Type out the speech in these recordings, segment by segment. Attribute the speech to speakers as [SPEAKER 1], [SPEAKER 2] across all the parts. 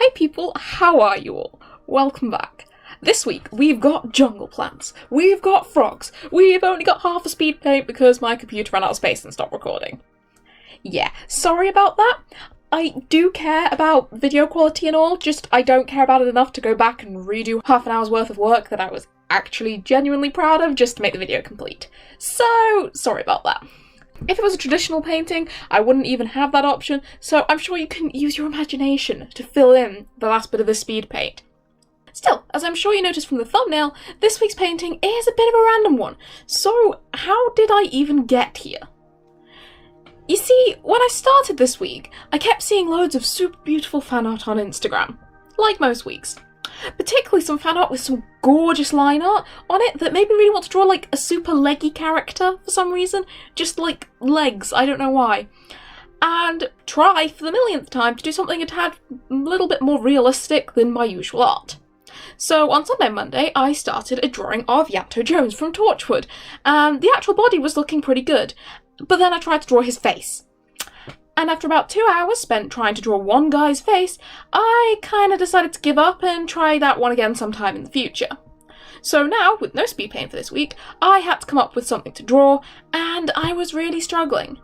[SPEAKER 1] Hi people, how are you all? Welcome back. This week we've got jungle plants, we've got frogs, we've only got half a speed paint because my computer ran out of space and stopped recording. Yeah, sorry about that. I do care about video quality and all, just I don't care about it enough to go back and redo half an hour's worth of work that I was actually genuinely proud of just to make the video complete. So, sorry about that. If it was a traditional painting, I wouldn't even have that option, so I'm sure you can use your imagination to fill in the last bit of the speed paint. Still, as I'm sure you noticed from the thumbnail, this week's painting is a bit of a random one, so how did I even get here? You see, when I started this week, I kept seeing loads of super beautiful fan art on Instagram, like most weeks. Particularly some fan art with some gorgeous line art on it that made me really want to draw like a super leggy character for some reason. Just like legs, I don't know why. And try for the millionth time to do something a tad little bit more realistic than my usual art. So on Sunday and Monday I started a drawing of Yanto Jones from Torchwood, and the actual body was looking pretty good, but then I tried to draw his face. And after about 2 hours spent trying to draw one guy's face, I kind of decided to give up and try that one again sometime in the future. So now, with no speed paint for this week, I had to come up with something to draw, and I was really struggling.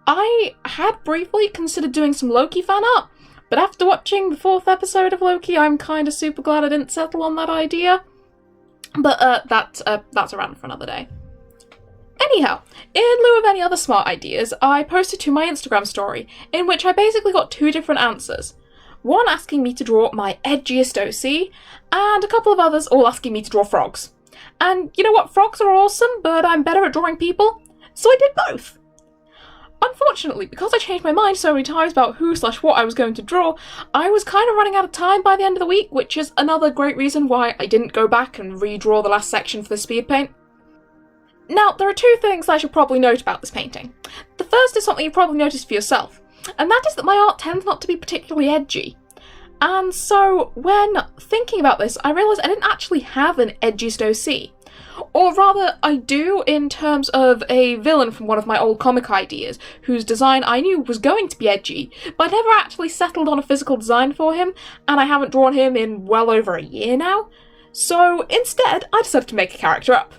[SPEAKER 1] I had briefly considered doing some Loki fan art, but after watching the 4th episode of Loki, I'm kind of super glad I didn't settle on that idea. But that's a rant for another day. Anyhow, in lieu of any other smart ideas, I posted to my Instagram story, in which I basically got 2 different answers. One asking me to draw my edgiest OC, and a couple of others all asking me to draw frogs. And you know what, frogs are awesome, but I'm better at drawing people, so I did both. Unfortunately, because I changed my mind so many times about who/what I was going to draw, I was kind of running out of time by the end of the week, which is another great reason why I didn't go back and redraw the last section for the speed paint. Now, there are 2 things I should probably note about this painting. The first is something you probably noticed for yourself, and that is that my art tends not to be particularly edgy. And so, when thinking about this, I realised I didn't actually have an edgiest OC. Or rather, I do in terms of a villain from one of my old comic ideas, whose design I knew was going to be edgy, but I never actually settled on a physical design for him, and I haven't drawn him in well over a year now. So instead, I decided to make a character up.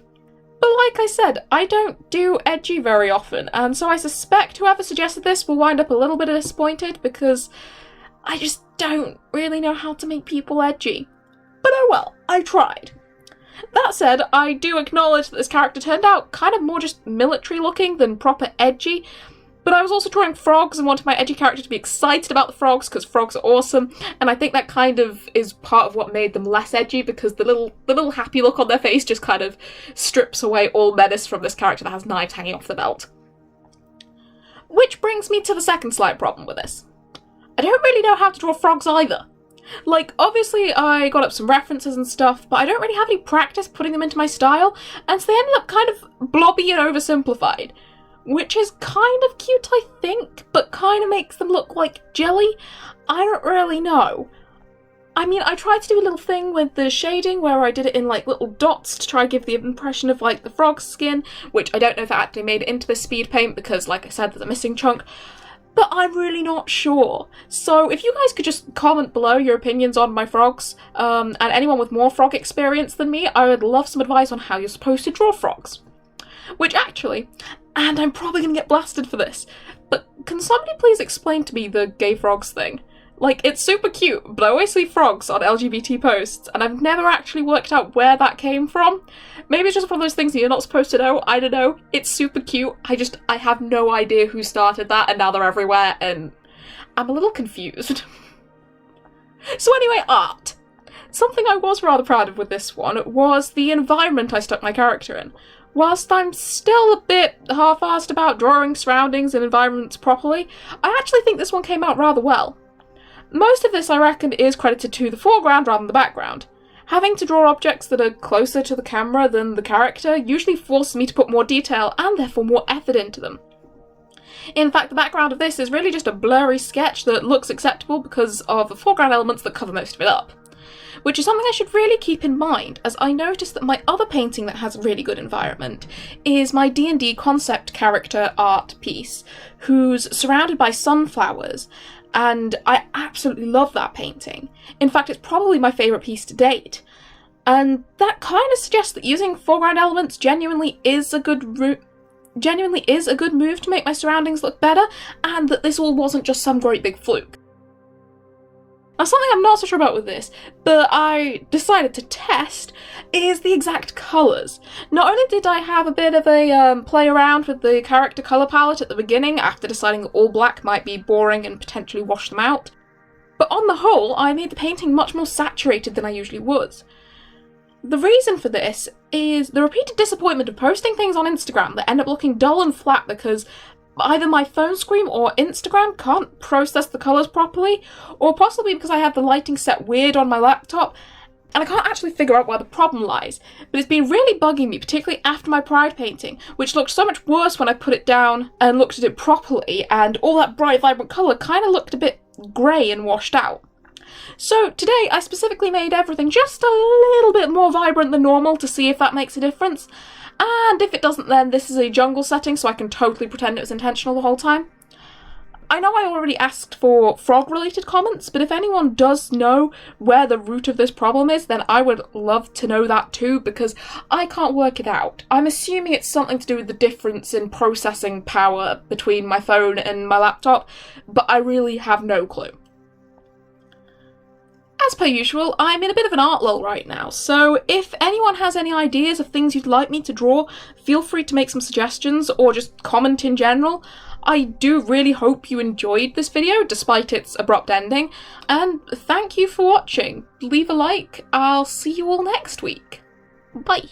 [SPEAKER 1] But like I said, I don't do edgy very often, and so I suspect whoever suggested this will wind up a little bit disappointed because I just don't really know how to make people edgy. But oh well, I tried. That said, I do acknowledge that this character turned out kind of more just military looking than proper edgy, but I was also drawing frogs and wanted my edgy character to be excited about the frogs because frogs are awesome, and I think that kind of is part of what made them less edgy because the little happy look on their face just kind of strips away all menace from this character that has knives hanging off the belt. Which brings me to the second slight problem with this. I don't really know how to draw frogs either. Like, obviously I got up some references and stuff, but I don't really have any practice putting them into my style, and so they ended up kind of blobby and oversimplified. Which is kind of cute, I think, but kind of makes them look like jelly. I don't really know. I mean, I tried to do a little thing with the shading where I did it in like little dots to try and give the impression of like the frog's skin, which I don't know if it actually made it into the speed paint because, like I said, there's a missing chunk. But I'm really not sure. So if you guys could just comment below your opinions on my frogs, and anyone with more frog experience than me, I would love some advice on how you're supposed to draw frogs. Which actually, and I'm probably gonna get blasted for this, but can somebody please explain to me the gay frogs thing? Like, it's super cute, but I always see frogs on LGBT posts, and I've never actually worked out where that came from. Maybe it's just one of those things that you're not supposed to know, I don't know. It's super cute, I have no idea who started that, and now they're everywhere, and I'm a little confused. So anyway, art. Something I was rather proud of with this one was the environment I stuck my character in. Whilst I'm still a bit half-assed about drawing surroundings and environments properly, I actually think this one came out rather well. Most of this, I reckon, is credited to the foreground rather than the background. Having to draw objects that are closer to the camera than the character usually forces me to put more detail and therefore more effort into them. In fact, the background of this is really just a blurry sketch that looks acceptable because of the foreground elements that cover most of it up. Which is something I should really keep in mind, as I noticed that my other painting that has a really good environment is my D&D concept character art piece, who's surrounded by sunflowers, and I absolutely love that painting. In fact, it's probably my favourite piece to date. And that kind of suggests that using foreground elements genuinely is a good move to make my surroundings look better, and that this all wasn't just some great big fluke. Now, something I'm not so sure about with this, but I decided to test, is the exact colours. Not only did I have a bit of a play around with the character colour palette at the beginning, after deciding that all black might be boring and potentially wash them out, but on the whole, I made the painting much more saturated than I usually was. The reason for this is the repeated disappointment of posting things on Instagram that end up looking dull and flat because either my phone screen or Instagram can't process the colours properly, or possibly because I have the lighting set weird on my laptop, and I can't actually figure out where the problem lies. But it's been really bugging me, particularly after my Pride painting, which looked so much worse when I put it down and looked at it properly, and all that bright, vibrant colour kind of looked a bit grey and washed out. So today I specifically made everything just a little bit more vibrant than normal to see if that makes a difference. And if it doesn't, then this is a jungle setting, so I can totally pretend it was intentional the whole time. I know I already asked for frog-related comments, but if anyone does know where the root of this problem is, then I would love to know that too, because I can't work it out. I'm assuming it's something to do with the difference in processing power between my phone and my laptop, but I really have no clue. As per usual, I'm in a bit of an art lull right now, so if anyone has any ideas of things you'd like me to draw, feel free to make some suggestions or just comment in general. I do really hope you enjoyed this video, despite its abrupt ending, and thank you for watching. Leave a like, I'll see you all next week. Bye!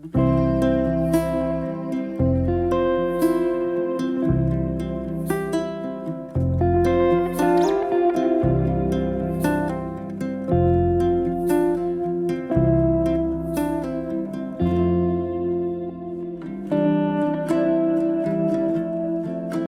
[SPEAKER 2] Thank you.